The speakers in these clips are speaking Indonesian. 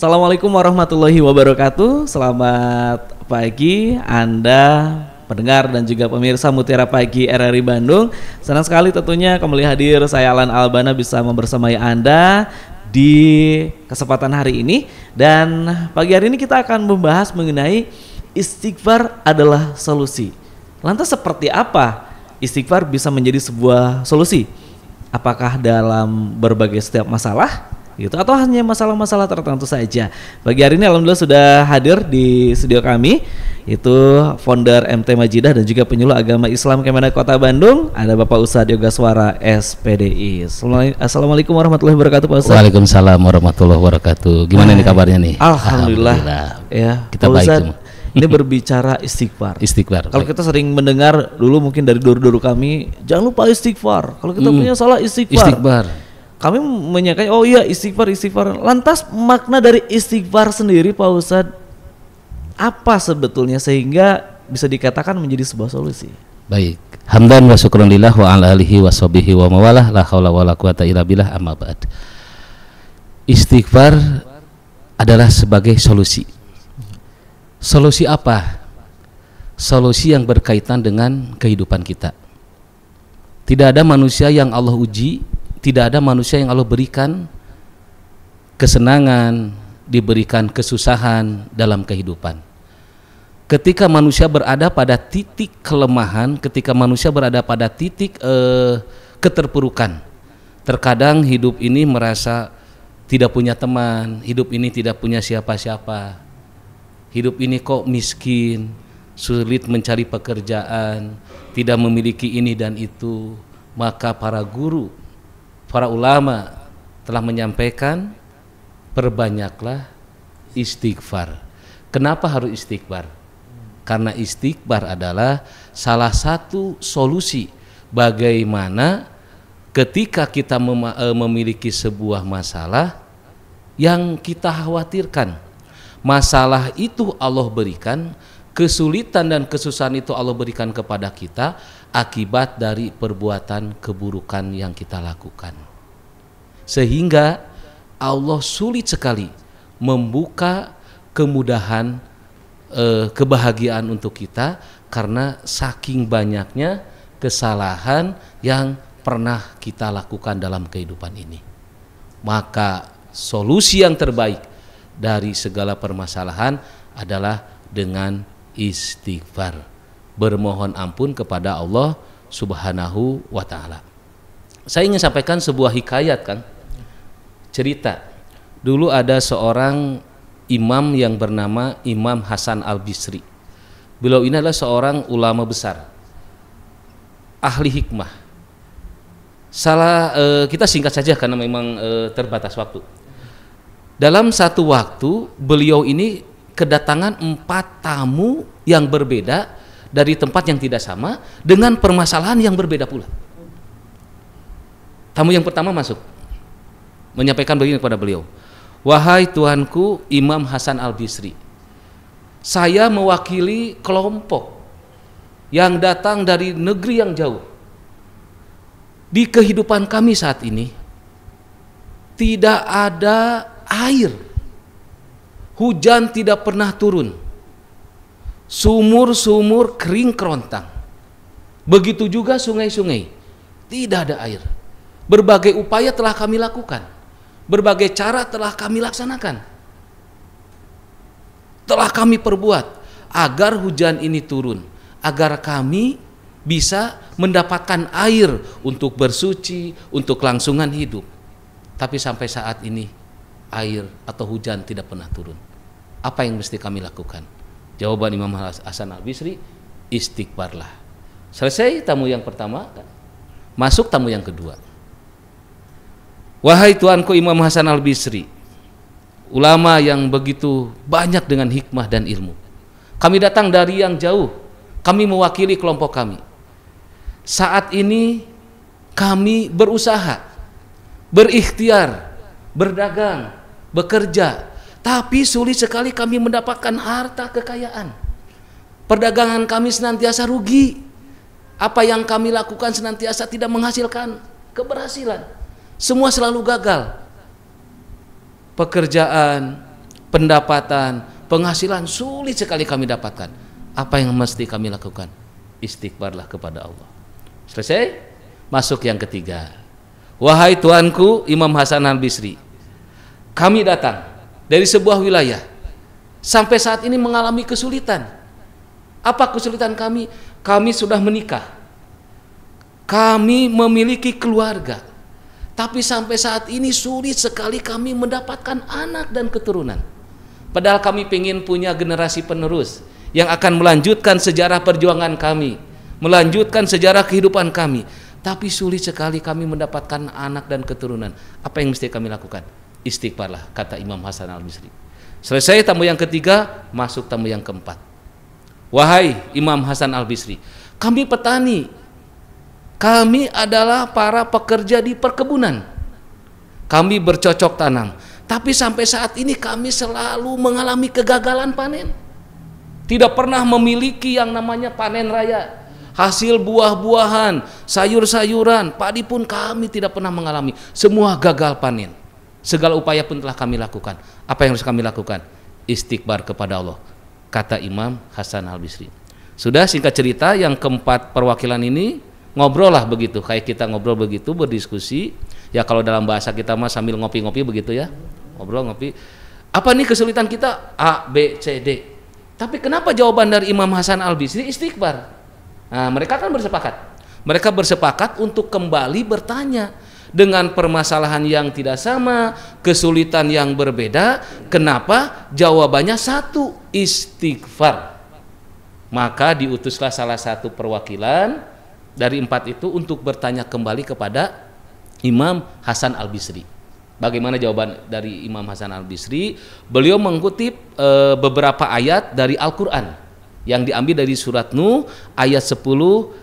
Assalamualaikum warahmatullahi wabarakatuh. Selamat pagi Anda pendengar dan juga pemirsa Mutiara Pagi RRI Bandung. Senang sekali tentunya kembali hadir saya Alan Albana bisa membersamai Anda di kesempatan hari ini. Dan pagi hari ini kita akan membahas mengenai istighfar adalah solusi. Lantas seperti apa istighfar bisa menjadi sebuah solusi? Apakah dalam berbagai setiap masalah gitu atau hanya masalah-masalah tertentu saja? Pagi hari ini alhamdulillah sudah hadir di studio kami itu founder MT Majidah dan juga penyuluh agama Islam Kemenak Kota Bandung, ada Bapak Ustadz Yoga Suara SPDI. Assalamualaikum warahmatullahi wabarakatuh Pak Ustadz. Waalaikumsalam warahmatullahi wabarakatuh. Gimana nih kabarnya nih? Alhamdulillah. Ya, kita Pak baik Ustadz, semua. ini berbicara istighfar. Istighfar. Kalau kita sering mendengar dulu mungkin dari dulu kami, jangan lupa istighfar. Kalau kita punya salah istighfar. Kami menyangka oh iya istighfar. Lantas makna dari istighfar sendiri Pak Ustadz apa sebetulnya sehingga bisa dikatakan menjadi sebuah solusi? Baik. Hamdan wa syukran lillah wa ala alihi wa sahbihi wa mawalah la haula wa la quwata illa billah amma ba'd. Istighfar adalah sebagai solusi. Solusi apa? Solusi yang berkaitan dengan kehidupan kita. Tidak ada manusia yang Allah uji, tidak ada manusia yang Allah berikan kesenangan, diberikan kesusahan dalam kehidupan. Ketika manusia berada pada titik kelemahan, ketika manusia berada pada titik keterpurukan, terkadang hidup ini merasa tidak punya teman, hidup ini tidak punya siapa-siapa, hidup ini kok miskin, sulit mencari pekerjaan, tidak memiliki ini dan itu. Maka para guru, para ulama telah menyampaikan, perbanyaklah istighfar. Kenapa harus istighfar? Karena istighfar adalah salah satu solusi bagaimana ketika kita memiliki sebuah masalah yang kita khawatirkan. Masalah itu Allah berikan, kesulitan dan kesusahan itu Allah berikan kepada kita akibat dari perbuatan keburukan yang kita lakukan. Sehingga Allah sulit sekali membuka kemudahan, kebahagiaan untuk kita karena saking banyaknya kesalahan yang pernah kita lakukan dalam kehidupan ini. Maka solusi yang terbaik dari segala permasalahan adalah dengan istighfar, bermohon ampun kepada Allah Subhanahu wa ta'ala. Saya ingin sampaikan sebuah hikayat, Kang, cerita. Dulu ada seorang imam yang bernama Imam Hasan Al-Bisri. Beliau ini adalah seorang ulama besar, ahli hikmah. Kita singkat saja karena memang terbatas waktu. Dalam satu waktu beliau ini kedatangan 4 tamu yang berbeda dari tempat yang tidak sama dengan permasalahan yang berbeda pula. Tamu yang pertama masuk menyampaikan begini kepada beliau, wahai Tuanku Imam Hasan Al-Bisri, saya mewakili kelompok yang datang dari negeri yang jauh. Di kehidupan kami saat ini tidak ada air, hujan tidak pernah turun, sumur-sumur kering kerontang, begitu juga sungai-sungai tidak ada air. Berbagai upaya telah kami lakukan, berbagai cara telah kami laksanakan, telah kami perbuat agar hujan ini turun, agar kami bisa mendapatkan air untuk bersuci, untuk kelangsungan hidup. Tapi sampai saat ini air atau hujan tidak pernah turun. Apa yang mesti kami lakukan? Jawaban Imam Hasan Al-Bisri, istighfarlah. Selesai tamu yang pertama, masuk tamu yang kedua. Wahai Tuanku Imam Hasan Al-Bisri, ulama yang begitu banyak dengan hikmah dan ilmu, kami datang dari yang jauh, kami mewakili kelompok kami. Saat ini kami berusaha, berikhtiar, berdagang, bekerja, tapi sulit sekali kami mendapatkan harta kekayaan. Perdagangan kami senantiasa rugi. Apa yang kami lakukan senantiasa tidak menghasilkan keberhasilan. Semua selalu gagal. Pekerjaan, pendapatan, penghasilan sulit sekali kami dapatkan. Apa yang mesti kami lakukan? Istighfarlah kepada Allah. Selesai? Masuk yang ketiga. Wahai Tuanku Imam Hasan Al-Bisri, kami datang dari sebuah wilayah sampai saat ini mengalami kesulitan. Apa kesulitan kami? Kami sudah menikah, kami memiliki keluarga, tapi sampai saat ini sulit sekali kami mendapatkan anak dan keturunan. Padahal kami ingin punya generasi penerus yang akan melanjutkan sejarah perjuangan kami, melanjutkan sejarah kehidupan kami. Tapi sulit sekali kami mendapatkan anak dan keturunan. Apa yang mesti kami lakukan? Istighfarlah, kata Imam Hasan Al-Bisri. Selesai tamu yang ketiga, masuk tamu yang keempat. Wahai Imam Hasan Al-Bisri, kami petani, kami adalah para pekerja di perkebunan, kami bercocok tanam, tapi sampai saat ini kami selalu mengalami kegagalan panen. Tidak pernah memiliki yang namanya panen raya. Hasil buah-buahan, sayur-sayuran, padi pun kami tidak pernah mengalami. Semua gagal panen. Segala upaya pun telah kami lakukan. Apa yang harus kami lakukan? Istighfar kepada Allah, kata Imam Hasan Al-Bisri. Sudah, singkat cerita, yang keempat perwakilan ini ngobrol lah begitu, kayak kita ngobrol begitu, berdiskusi. Ya kalau dalam bahasa kita mah sambil ngopi-ngopi begitu ya, ngobrol ngopi. Apa nih kesulitan kita? A, B, C, D. Tapi kenapa jawaban dari Imam Hasan Al-Bisri istighfar? Nah, mereka kan bersepakat. Mereka bersepakat untuk kembali bertanya dengan permasalahan yang tidak sama, kesulitan yang berbeda. Kenapa? Jawabannya satu, istighfar. Maka diutuslah salah satu perwakilan dari empat itu untuk bertanya kembali kepada Imam Hasan Al-Bisri. Bagaimana jawaban dari Imam Hasan Al-Bisri? Beliau mengutip beberapa ayat dari Al-Quran yang diambil dari surat Nuh ayat 10,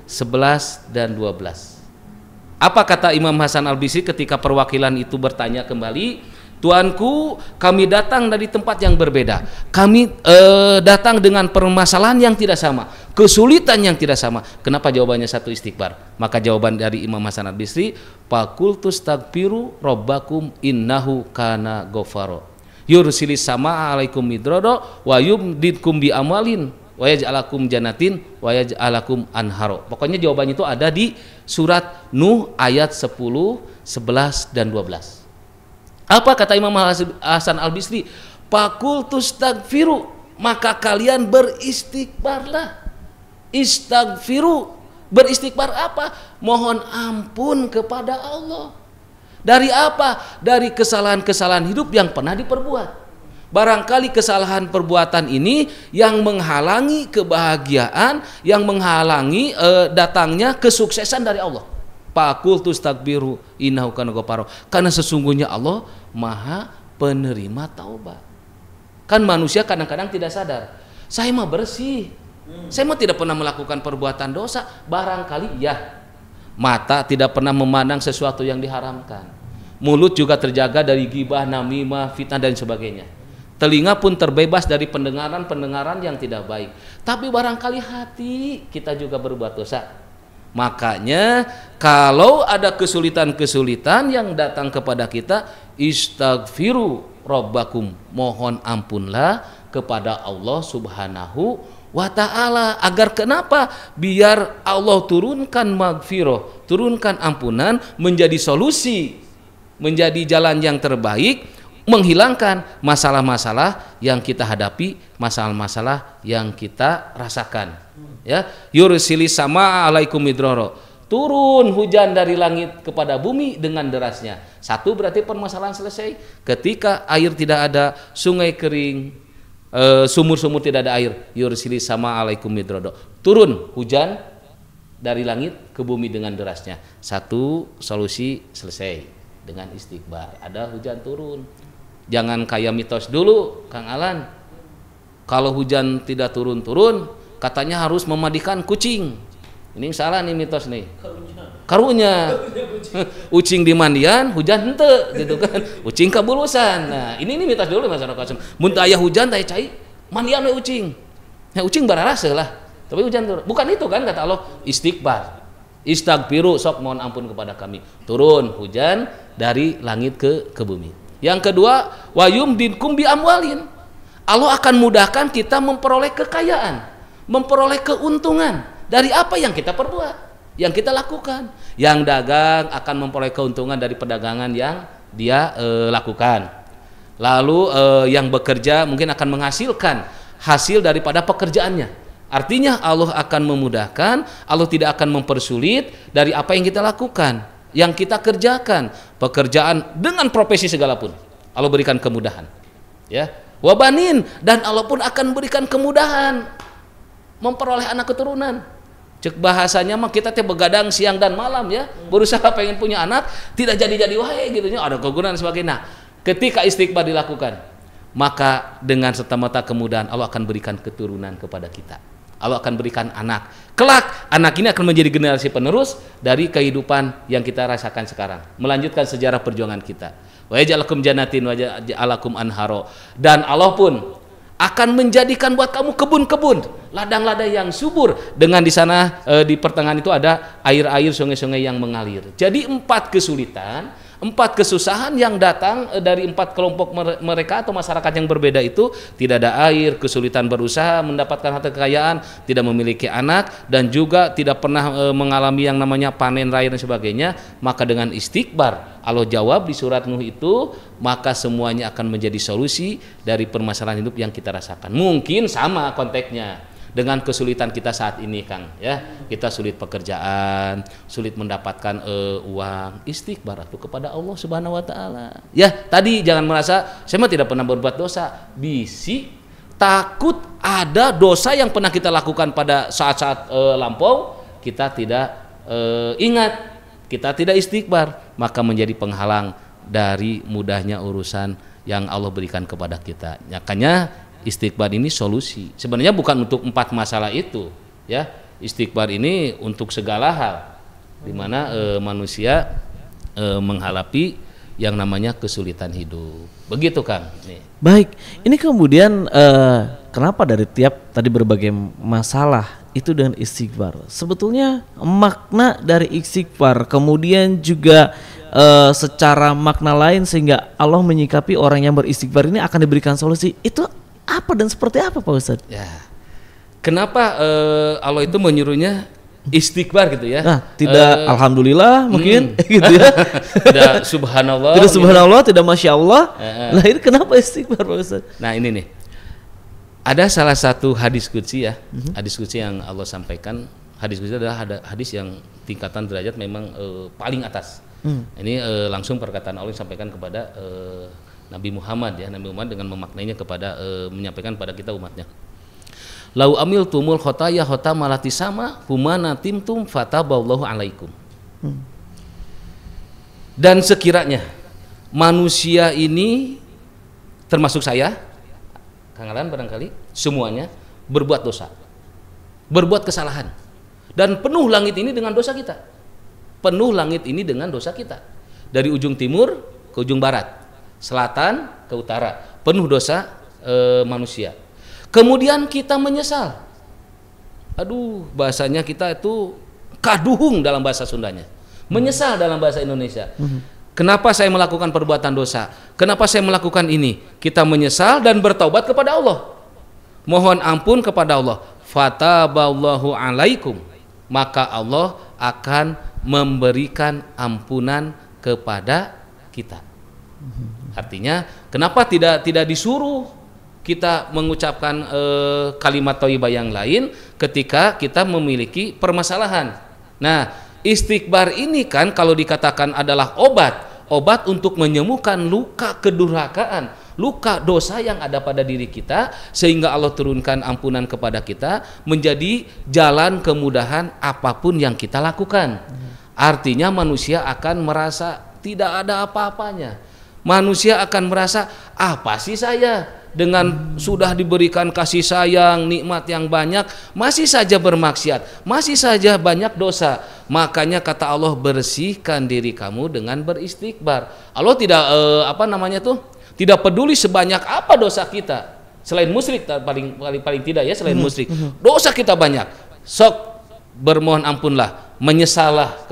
11, dan 12. Apa kata Imam Hasan Al-Bisri ketika perwakilan itu bertanya kembali? Tuanku, kami datang dari tempat yang berbeda. Kami datang dengan permasalahan yang tidak sama, kesulitan yang tidak sama. Kenapa jawabannya satu, istighfar? Maka jawaban dari Imam Hasan Al-Bisri, faqultu astaghfiru rabbakum innahu kana ghafaro yursilis sama alaikum midrodo wa yumdidkum bi amalin wa yaj'alakum jannatin wa yaj'alakum anharo. Pokoknya jawabannya itu ada di surat Nuh ayat 10, 11, dan 12. Apa kata Imam Hasan Al-Bisri? Faqultu astaghfiru, maka kalian beristighfarlah. Istaghfiru, beristighfar apa? Mohon ampun kepada Allah. Dari apa? Dari kesalahan-kesalahan hidup yang pernah diperbuat. Barangkali kesalahan perbuatan ini yang menghalangi kebahagiaan, yang menghalangi datangnya kesuksesan dari Allah. Faqultu astaghfiru innahu kana ghafaro. Karena sesungguhnya Allah Maha penerima taubat. Kan manusia kadang-kadang tidak sadar. Saya mah bersih. Saya mah tidak pernah melakukan perbuatan dosa. Barangkali ya. Mata tidak pernah memandang sesuatu yang diharamkan. Mulut juga terjaga dari ghibah, namimah, fitnah dan sebagainya. Telinga pun terbebas dari pendengaran-pendengaran yang tidak baik. Tapi barangkali hati kita juga berbuat dosa. Makanya kalau ada kesulitan-kesulitan yang datang kepada kita, istaghfiru rabbakum, mohon ampunlah kepada Allah Subhanahu wa ta'ala. Agar kenapa? Biar Allah turunkan maghfirah, turunkan ampunan menjadi solusi, menjadi jalan yang terbaik, menghilangkan masalah-masalah yang kita hadapi, masalah-masalah yang kita rasakan. Ya, yursilis sama alaikum midroro, turun hujan dari langit kepada bumi dengan derasnya. Satu, berarti permasalahan selesai. Ketika air tidak ada, sungai kering, sumur-sumur tidak ada air, yursilis sama alaikum midroro, turun hujan dari langit ke bumi dengan derasnya. Satu, solusi selesai dengan istighfar. Ada hujan turun. Jangan kayak mitos dulu, Kang Alan. Kalau hujan tidak turun-turun, katanya harus memandikan kucing. Ini salah nih mitos nih. Karunya. Ucing dimandian, hujan hente gitu kan. Ucing kabulusan. Nah, ini mitos dulu masyarakat. Mun aya hujan teh cai, mandian we ucing. Ya ucing bararasa lah. Tapi hujan turun. Bukan itu kan kata Allah, istighfar. Istaghfiru, sok mohon ampun kepada kami. Turun hujan dari langit ke bumi. Yang kedua, wayum dinkum bi amwalin, Allah akan mudahkan kita memperoleh kekayaan, memperoleh keuntungan dari apa yang kita perbuat, yang kita lakukan. Yang dagang akan memperoleh keuntungan dari perdagangan yang dia lakukan. Lalu yang bekerja mungkin akan menghasilkan hasil daripada pekerjaannya. Artinya Allah akan memudahkan, Allah tidak akan mempersulit dari apa yang kita lakukan, yang kita kerjakan, pekerjaan dengan profesi segalapun. Allah berikan kemudahan. Ya. Wabanin, dan Allah pun akan berikan kemudahan memperoleh anak keturunan. Cek bahasanya mah kita teh begadang siang dan malam ya, berusaha pengen punya anak, tidak jadi-jadi wae gitu nya, ada kegunaan dan sebagainya. Nah, ketika istighfar dilakukan, maka dengan serta-merta kemudahan Allah akan berikan keturunan kepada kita. Allah akan berikan anak. Kelak anak ini akan menjadi generasi penerus dari kehidupan yang kita rasakan sekarang, melanjutkan sejarah perjuangan kita. Wa yaj'alakum jannatin wa yaj'alakum anharo. Dan Allah pun akan menjadikan buat kamu kebun-kebun, ladang-ladang yang subur, dengan di sana di pertengahan itu ada air-air, sungai-sungai yang mengalir. Jadi 4 kesulitan, 4 kesusahan yang datang dari 4 kelompok mereka atau masyarakat yang berbeda itu, tidak ada air, kesulitan berusaha mendapatkan harta kekayaan, tidak memiliki anak, dan juga tidak pernah mengalami yang namanya panen raya dan sebagainya. Maka dengan istighfar Allah jawab di surat Nuh itu, maka semuanya akan menjadi solusi dari permasalahan hidup yang kita rasakan. Mungkin sama konteksnya dengan kesulitan kita saat ini, Kang, ya. Kita sulit pekerjaan, sulit mendapatkan uang, istighfar itu kepada Allah Subhanahu wa taala. Ya, tadi jangan merasa saya mah tidak pernah berbuat dosa. Bisi takut ada dosa yang pernah kita lakukan pada saat-saat lampau, kita tidak ingat, kita tidak istighfar, maka menjadi penghalang dari mudahnya urusan yang Allah berikan kepada kita. Makanya istighfar ini solusi. Sebenarnya bukan untuk 4 masalah itu, ya. Istighfar ini untuk segala hal, di mana manusia menghadapi yang namanya kesulitan hidup. Begitu, Kang. Nih. Baik, ini kemudian kenapa dari tiap tadi berbagai masalah itu dengan istighfar? Sebetulnya makna dari istighfar kemudian juga secara makna lain sehingga Allah menyikapi orang yang beristighfar ini akan diberikan solusi. Itu apa dan seperti apa, Pak Ustadz? Ya, kenapa Allah itu menyuruhnya istighfar gitu ya? Nah, tidak alhamdulillah mungkin gitu ya. Tidak subhanallah. Tidak subhanallah, tidak masya Allah. Nah, ini kenapa istighfar, Pak Ustadz? Nah, ini nih. Ada salah satu hadis qudsi ya. Hadis qudsi yang Allah sampaikan. Hadis qudsi adalah hadis yang tingkatan derajat memang paling atas. Ini langsung perkataan Allah yang disampaikan kepada Nabi Muhammad ya, Nabi Muhammad dengan memaknainya kepada menyampaikan pada kita umatnya. Lau amil tumul khotaya khota malati sama humana timtum fataballahu alaikum. Dan sekiranya manusia ini termasuk saya, Kang Alan barangkali semuanya berbuat dosa, berbuat kesalahan, dan penuh langit ini dengan dosa kita, penuh langit ini dengan dosa kita, dari ujung timur ke ujung barat, selatan ke utara, penuh dosa manusia. Kemudian kita menyesal. Aduh, bahasanya kita itu kaduhung dalam bahasa Sundanya. Menyesal dalam bahasa Indonesia. Kenapa saya melakukan perbuatan dosa? Kenapa saya melakukan ini? Kita menyesal dan bertaubat kepada Allah. Mohon ampun kepada Allah. Fataballahu alaikum. Maka Allah akan memberikan ampunan kepada kita. Artinya, kenapa tidak disuruh kita mengucapkan kalimat thayyibah yang lain ketika kita memiliki permasalahan? Nah, istighfar ini kan kalau dikatakan adalah obat untuk menyembuhkan luka kedurhakaan, luka dosa yang ada pada diri kita, sehingga Allah turunkan ampunan kepada kita, menjadi jalan kemudahan apapun yang kita lakukan. Artinya manusia akan merasa tidak ada apa-apanya. Manusia akan merasa, apa sih saya dengan sudah diberikan kasih sayang, nikmat yang banyak, masih saja bermaksiat, masih saja banyak dosa. Makanya kata Allah, bersihkan diri kamu dengan beristighfar. Allah tidak tidak peduli sebanyak apa dosa kita, selain musyrik, paling tidak ya, selain musyrik dosa kita banyak, sok bermohon ampunlah, menyesallah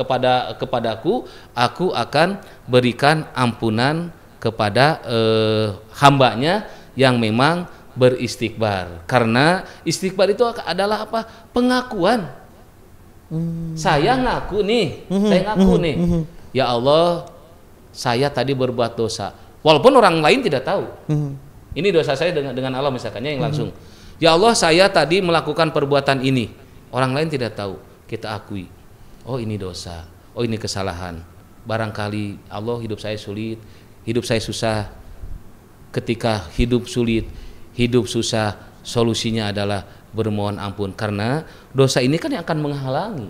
kepadaku, aku akan berikan ampunan kepada hambanya yang memang Beristighfar. Karena istighfar itu adalah apa? Pengakuan. Saya ngaku nih, ya Allah, saya tadi berbuat dosa. Walaupun orang lain tidak tahu. Ini dosa saya dengan Allah misalkannya yang langsung. Ya Allah, saya tadi melakukan perbuatan ini. Orang lain tidak tahu. Kita akui. Oh, ini dosa. Oh, ini kesalahan. Barangkali Allah, hidup saya sulit, hidup saya susah. Ketika hidup sulit, hidup susah, solusinya adalah bermohon ampun. Karena dosa ini kan yang akan menghalangi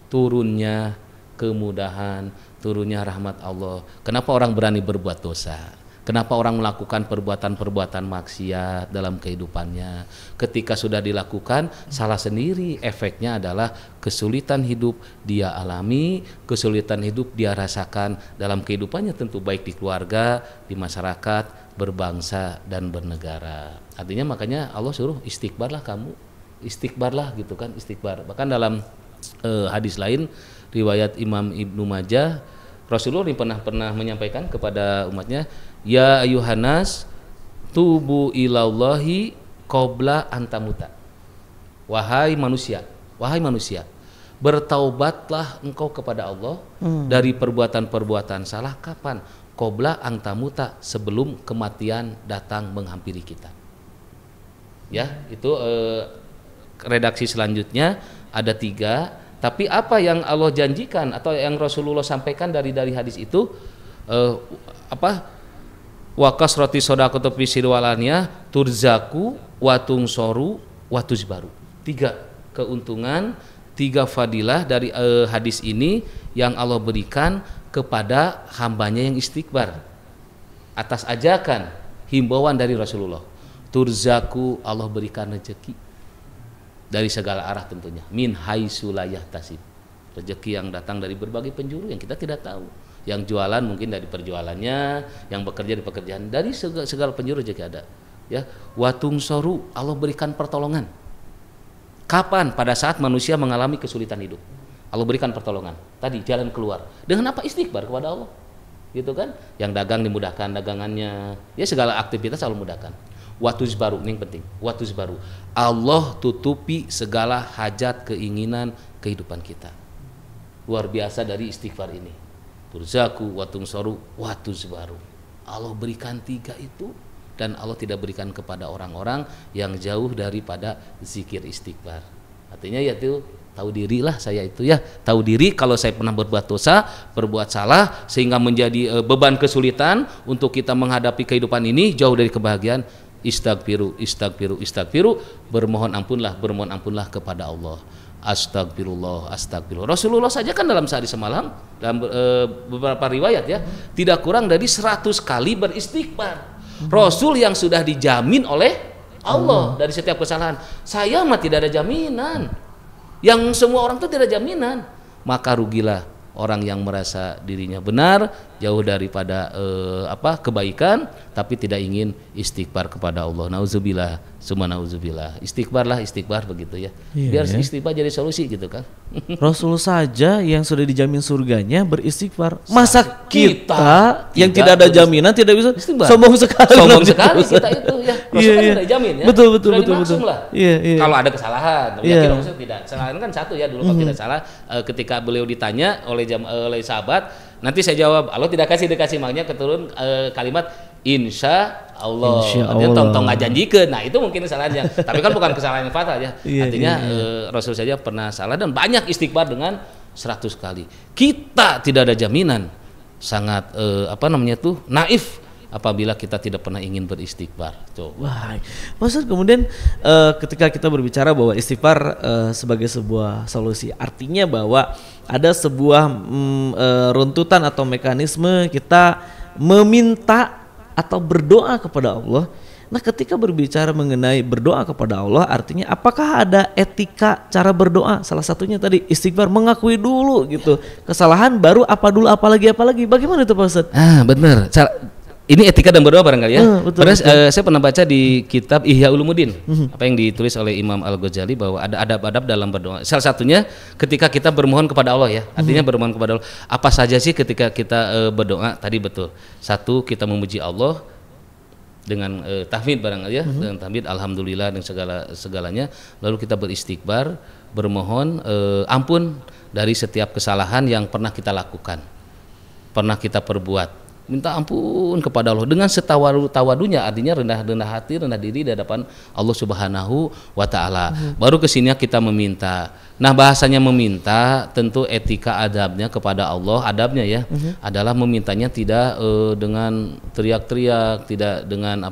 turunnya kemudahan, turunnya rahmat Allah. Kenapa orang berani berbuat dosa? Kenapa orang melakukan perbuatan-perbuatan maksiat dalam kehidupannya? Ketika sudah dilakukan, salah sendiri. Efeknya adalah kesulitan hidup dia alami, kesulitan hidup dia rasakan dalam kehidupannya, tentu baik di keluarga, di masyarakat, berbangsa, dan bernegara. Artinya makanya Allah suruh istighfarlah kamu, istighfarlah gitu kan, istighfar. Bahkan dalam hadis lain, riwayat Imam Ibnu Majah, Rasulullah pernah menyampaikan kepada umatnya, ya ayuhanas tubu ilallahi qabla antamuta. Wahai manusia, bertaubatlah engkau kepada Allah dari perbuatan-perbuatan salah kapan? Qabla antamuta, sebelum kematian datang menghampiri kita. Ya, itu redaksi selanjutnya ada 3. Tapi apa yang Allah janjikan atau yang Rasulullah sampaikan dari hadis itu wa kasrati shadaqati fi sirwalaniyah turzaku wa tungsoru wa tuzbaru. 3 keuntungan, 3 fadilah dari hadis ini yang Allah berikan kepada hambanya yang istighfar atas ajakan himbauan dari Rasulullah. Turzaku, Allah berikan rezeki dari segala arah tentunya, min haitsu la yahtasib, rezeki yang datang dari berbagai penjuru yang kita tidak tahu. Yang jualan mungkin dari perjualannya, yang bekerja di pekerjaan, dari segala penjuru rezeki ada. Ya, watung soru, Allah berikan pertolongan. Kapan? Pada saat manusia mengalami kesulitan hidup, Allah berikan pertolongan. Tadi jalan keluar. Dengan apa? Istighfar kepada Allah. Gitu kan? Yang dagang dimudahkan dagangannya. Ya, segala aktivitas Allah mudahkan. Watuz baru, ini yang penting. Watuz baru, Allah tutupi segala hajat, keinginan kehidupan kita. Luar biasa dari istighfar ini. Turzaku, watung soru, watuz baru. Allah berikan 3 itu, dan Allah tidak berikan kepada orang-orang yang jauh daripada zikir istighfar. Artinya yaitu tahu dirilah saya itu ya, tahu diri kalau saya pernah berbuat dosa, berbuat salah sehingga menjadi beban kesulitan untuk kita menghadapi kehidupan ini jauh dari kebahagiaan. Istaghfiru, bermohon ampunlah kepada Allah. Astagfirullah. Rasulullah saja kan dalam sehari semalam, dalam beberapa riwayat ya, tidak kurang dari 100 kali beristighfar. Rasul yang sudah dijamin oleh Allah dari setiap kesalahan. Saya mah tidak ada jaminan. Yang semua orang itu tidak ada jaminan. Maka rugilah orang yang merasa dirinya benar, jauh daripada kebaikan, tapi tidak ingin istighfar kepada Allah. Nauzubillah, summa nauzubillah. Istighfar begitu ya. Biar istighfar jadi solusi gitu kan. Rasul saja yang sudah dijamin surganya beristighfar. Masa kita yang tidak ada jaminan tidak bisa istighfar? Sombong sekali kita itu ya. Rasul kan sudah dijamin ya. Betul. Lah. Kalau ada kesalahan, yakin Rasul tidak. Kesalahan kan satu ya, dulu kalau tidak salah ketika beliau ditanya oleh sahabat, nanti saya jawab, Allah tidak dikasih maknya keturun kalimat insya Allah. Tong nggak janjikan. Nah itu mungkin kesalahannya. Tapi kan bukan kesalahan yang fatal ya. Artinya Rasul saja pernah salah dan banyak istighfar dengan 100 kali. Kita tidak ada jaminan, sangat naif apabila kita tidak pernah ingin beristighfar. Wah, maksud kemudian ketika kita berbicara bahwa istighfar sebagai sebuah solusi, artinya bahwa ada sebuah runtutan atau mekanisme kita meminta atau berdoa kepada Allah. Nah, ketika berbicara mengenai berdoa kepada Allah, artinya apakah ada etika cara berdoa? Salah satunya tadi istighfar, mengakui dulu gitu kesalahan, baru apalagi. Bagaimana itu Pak Ustadz? Benar. Ini etika dan berdoa barangkali ya. Betul. Saya pernah baca di kitab Ihya Ulumuddin, apa yang ditulis oleh Imam Al-Ghazali, bahwa ada adab-adab dalam berdoa. Salah satunya ketika kita bermohon kepada Allah ya. Artinya bermohon kepada Allah. Apa saja sih ketika kita berdoa? Tadi betul. 1, kita memuji Allah. dengan tahmid barangkali ya, dengan tahmid alhamdulillah dan segalanya, lalu kita beristighfar, bermohon ampun dari setiap kesalahan yang pernah kita lakukan, pernah kita perbuat. Minta ampun kepada Allah dengan setawadu-tawadunya, artinya rendah hati, rendah diri di hadapan Allah Subhanahu wa taala. Baru kesini kita meminta. Nah, bahasanya meminta tentu etika adabnya kepada Allah, adabnya ya, adalah memintanya tidak dengan teriak-teriak, tidak dengan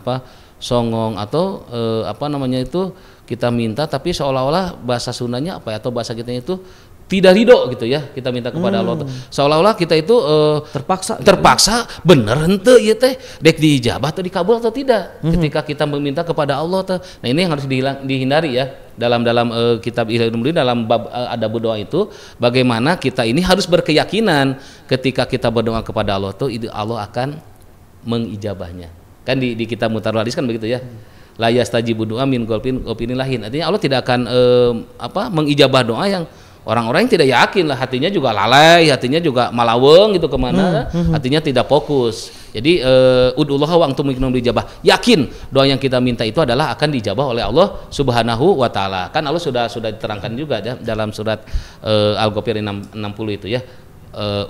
songong atau kita minta tapi seolah-olah bahasa Sundanya atau bahasa kita itu tidak ridho gitu ya, kita minta kepada Allah seolah-olah kita itu terpaksa bener henteu ieu teh dek diijabah atau dikabul atau tidak ketika kita meminta kepada Allah tuh. Nah, ini yang harus dihindari ya dalam kitab Ihya Ulumuddin dalam bab adab doa itu, bagaimana kita ini harus berkeyakinan ketika kita berdoa kepada Allah tuh Allah akan mengijabahnya. Kan di kitab Mutarul Hadis kan begitu ya. La yastajibu du'a min qalbin lahin. Artinya Allah tidak akan mengijabah doa yang orang-orang yang tidak yakin lah, hatinya juga lalai, hatinya juga malaweng gitu kemana, hatinya tidak fokus. Jadi ud'ullah wa antum muqinun dijabah. Yakin doa yang kita minta itu adalah akan dijabah oleh Allah Subhanahu wa taala. Kan Allah sudah diterangkan juga ya, dalam surat Al-Ghafir 60 itu ya.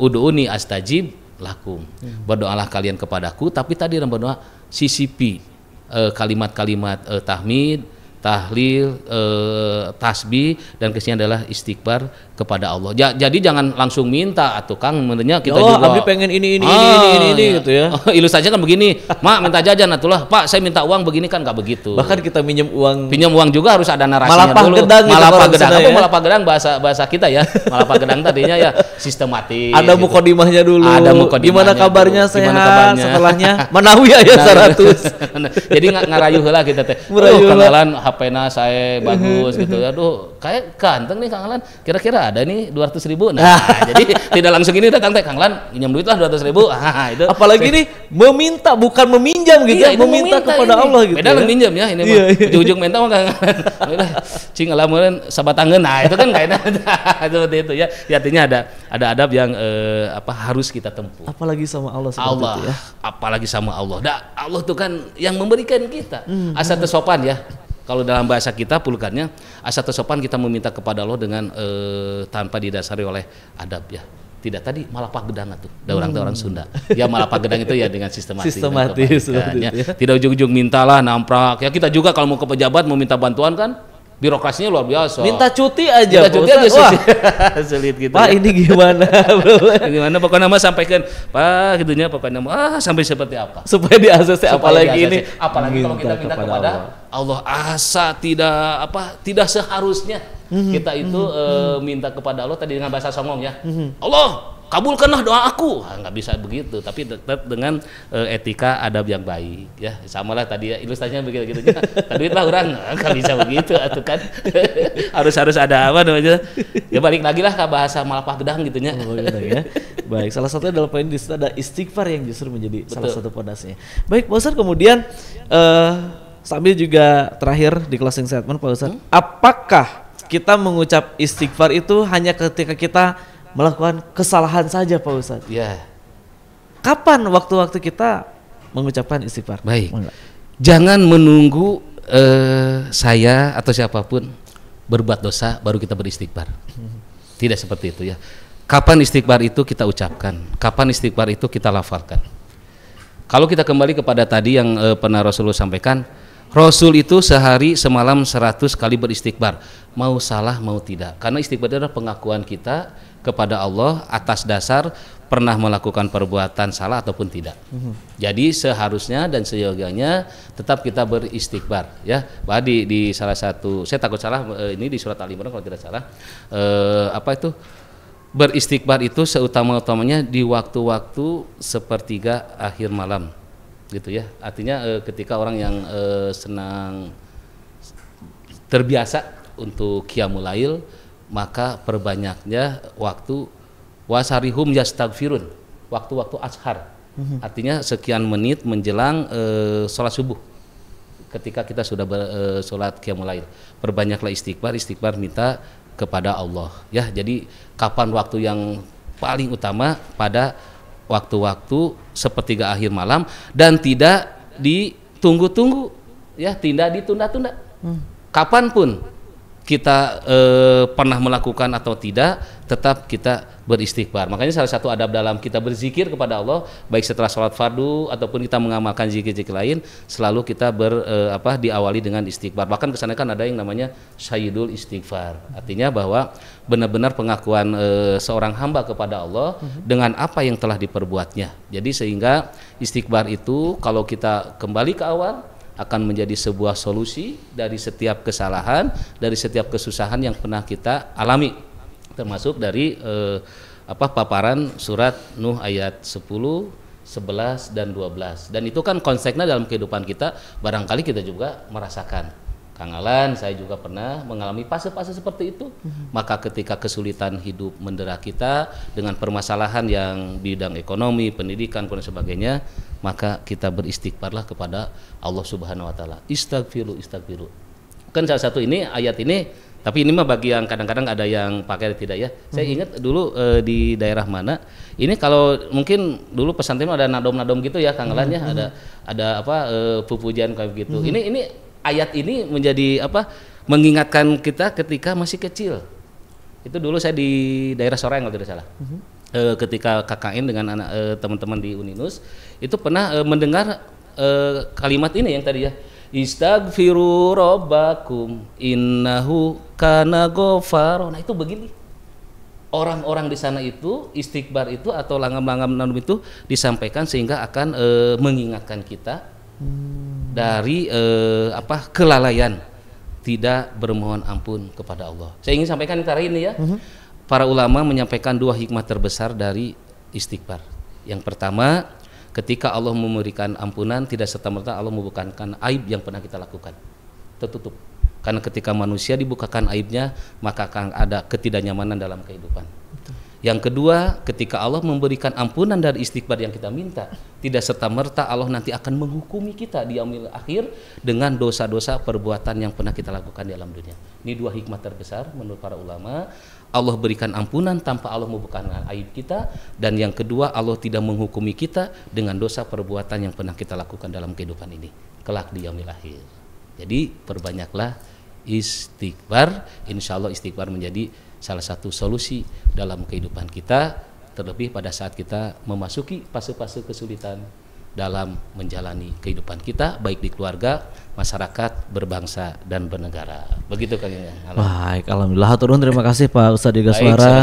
Ud'uni astajib lakum. Berdoalah kalian kepadaku, tapi tadi dalam berdoa sisipi kalimat-kalimat tahmid, tahlil, tasbih, dan kesini adalah istighfar kepada Allah. Jadi jangan langsung minta atau Kang, menurutnya kita juga abdi pengen ini gitu ya. Ilustrasinya kan begini, Mak minta jajan atulah, Pak saya minta uang begini, kan nggak begitu. Bahkan kita pinjam uang juga harus ada narasinya malapah dulu. Gedang malapah gedang ya? Malapah gedang bahasa kita ya. Malapah gedang tadinya ya sistematis. Ada gitu. Mukodimahnya dulu. Ada mukodimahnya. Gimana kabarnya dulu. sehat? Setelahnya Manawi ayat 100. Jadi ngarayu heula kita teh. Kang Alan HP-na saya bagus gitu. Aduh, kayak ganteng nih Kang Alan. Kira-kira ada nih 200.000. Nah, jadi tidak langsung ini datang teh Kang Alan pinjam duit lah 200.000. Itu. Apalagi nih meminta bukan meminjam gitu ya, meminta kepada ini. Allah gitu. Beda ya. Minjam ya ini mah. Ujung-ujung minta mah Kang Alan. Cing alamun sabatangeun. Nah, itu kan enggak enak. Seperti itu ya. Artinya ada adab yang harus kita tempuh. Apalagi sama Allah itu ya. Apalagi sama Allah. Allah tuh kan yang memberikan kita. Asa tersopan ya. Kalau dalam bahasa kita pulukannya asa tersopan kita meminta kepada Allah dengan tanpa didasari oleh adab ya. Tidak tadi malapah gedang tuh. Da orang Sunda. Ya malapah gedang itu ya dengan sistematis ya. Tidak ujung-ujung mintalah namprak. Ya kita juga kalau mau ke pejabat mau minta bantuan kan birokrasinya luar biasa. Minta cuti aja. Wah, sulit gitu. Pak, ini gimana, bro? Gimana pokoknya mah sampaikan, Pak, gitunya pokoknya sampai seperti apa? Supaya di ACC apalagi ini. Apalagi kalau kita minta kepada Allah asa tidak seharusnya kita itu minta kepada Allah tadi dengan bahasa songong ya. Allah kabulkanlah doa aku, nggak bisa begitu, tapi tetap dengan etika adab yang baik ya. Samalah tadi ya, ilustrasinya begitu tadi lah orang nggak bisa begitu atau kan harus ada apa namanya ya, balik lagi lah ke bahasa malapah gedang gitunya. Ya. Baik, salah satunya dalam poin di situ ada istighfar yang justru menjadi salah satu pondasinya. Baik Pak Ustadz, kemudian sambil juga terakhir di closing statement Pak Ustadz, apakah kita mengucap istighfar itu hanya ketika kita melakukan kesalahan saja Pak Ustadz? Ya. Kapan waktu-waktu kita mengucapkan istighfar? Baik. Jangan menunggu saya atau siapapun berbuat dosa baru kita beristighfar. Tidak seperti itu ya. Kapan istighfar itu kita ucapkan? Kapan istighfar itu kita lafalkan? Kalau kita kembali kepada tadi yang pernah Rasulullah sampaikan, Rasul itu sehari semalam 100 kali beristighfar, mau salah mau tidak. Karena istighfar adalah pengakuan kita kepada Allah atas dasar pernah melakukan perbuatan salah ataupun tidak. Jadi seharusnya dan seyogianya tetap kita beristighfar ya. Bahwa di salah satu, saya takut salah, ini di surat Al-Imran kalau tidak salah, beristighfar itu seutama-utamanya di waktu-waktu sepertiga akhir malam gitu ya. Artinya ketika orang yang senang terbiasa untuk qiyamul lail, maka perbanyaknya waktu wasarihum yastaghfirun, waktu-waktu ashar. Artinya sekian menit menjelang sholat subuh. Ketika kita sudah sholat qiyamul lail, perbanyaklah istighfar minta kepada Allah ya. Jadi kapan waktu yang paling utama? Pada waktu-waktu sepertiga akhir malam, dan tidak di tunggu-tunggu, ya tidak ditunda-tunda. Kapanpun kita pernah melakukan atau tidak, tetap kita beristighfar. Makanya salah satu adab dalam kita berzikir kepada Allah, baik setelah sholat fardu ataupun kita mengamalkan zikir-zikir lain, selalu kita diawali dengan istighfar. Bahkan kesana kan ada yang namanya syahidul istighfar. Artinya bahwa benar-benar pengakuan seorang hamba kepada Allah dengan apa yang telah diperbuatnya. Jadi sehingga istighfar itu kalau kita kembali ke awal akan menjadi sebuah solusi dari setiap kesalahan, dari setiap kesusahan yang pernah kita alami, termasuk dari paparan surat Nuh ayat 10, 11 dan 12. Dan itu kan konteksnya dalam kehidupan kita, barangkali kita juga merasakan. Kang Alan, saya juga pernah mengalami fase-fase seperti itu. Maka ketika kesulitan hidup mendera kita dengan permasalahan yang bidang ekonomi, pendidikan dan sebagainya, maka kita beristighfarlah kepada Allah Subhanahu wa taala. Istaghfiru, istaghfiru. Kan salah satu ini ayat ini, tapi ini mah bagi yang kadang-kadang ada yang pakai tidak ya. Saya ingat dulu di daerah mana, ini kalau mungkin dulu pesantren ada nadom-nadom gitu ya Kang Alan ya, ada pupujan kayak gitu. Ini ayat ini menjadi mengingatkan kita ketika masih kecil. Itu dulu saya di daerah Soreng kalau tidak salah. Ketika KKN dengan anak teman-teman di Uninus itu pernah mendengar kalimat ini yang tadi ya, istaghfiru rabbakum innahu kana ghafar. Nah itu begini, orang-orang di sana itu istighfar itu atau langgam-langgam itu disampaikan sehingga akan mengingatkan kita dari kelalaian tidak bermohon ampun kepada Allah. Saya ingin sampaikan hari ini ya, para ulama menyampaikan dua hikmah terbesar dari istighfar. Yang pertama, ketika Allah memberikan ampunan, tidak serta-merta Allah membukakan aib yang pernah kita lakukan, tertutup. Karena ketika manusia dibukakan aibnya, maka akan ada ketidaknyamanan dalam kehidupan. Yang kedua, ketika Allah memberikan ampunan dari istighfar yang kita minta, tidak serta-merta Allah nanti akan menghukumi kita di yaumil akhir dengan dosa-dosa perbuatan yang pernah kita lakukan di alam dunia. Ini dua hikmah terbesar menurut para ulama. Allah berikan ampunan tanpa Allah membukakan aib kita, dan yang kedua Allah tidak menghukumi kita dengan dosa perbuatan yang pernah kita lakukan dalam kehidupan ini kelak di yaumil akhir. Jadi perbanyaklah istighfar, insya Allah istighfar menjadi salah satu solusi dalam kehidupan kita, terlebih pada saat kita memasuki fase-fase kesulitan dalam menjalani kehidupan kita, baik di keluarga, masyarakat, berbangsa dan bernegara. Begitu Kang ya. Baik, alhamdulillah turun, terima kasih Pak Ustadz Yoga Suara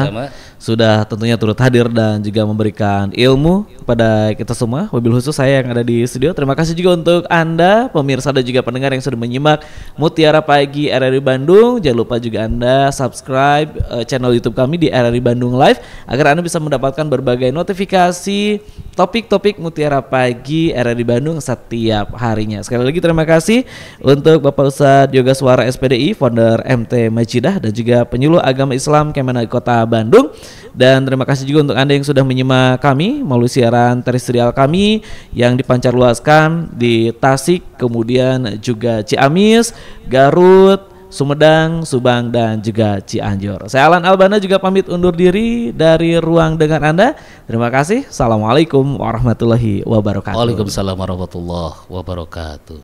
sudah tentunya turut hadir dan juga memberikan ilmu kepada kita semua. Wabil khusus saya yang ada di studio. Terima kasih juga untuk Anda pemirsa dan juga pendengar yang sudah menyimak Mutiara Pagi RRI Bandung. Jangan lupa juga Anda subscribe channel YouTube kami di RRI Bandung Live agar Anda bisa mendapatkan berbagai notifikasi topik-topik Mutiara Pagi RRI Bandung setiap harinya. Sekali lagi terima kasih untuk Bapak Ustadz Yoga Suara SPDI, founder MT Majidah dan juga penyuluh agama Islam Kemenag Kota Bandung. Dan terima kasih juga untuk Anda yang sudah menyimak kami melalui siaran terestrial kami yang dipancarluaskan di Tasik, kemudian juga Ciamis, Garut, Sumedang, Subang dan juga Cianjur. Saya Alan Albana juga pamit undur diri dari ruang dengar Anda. Terima kasih. Assalamualaikum warahmatullahi wabarakatuh. Waalaikumsalam warahmatullahi wabarakatuh.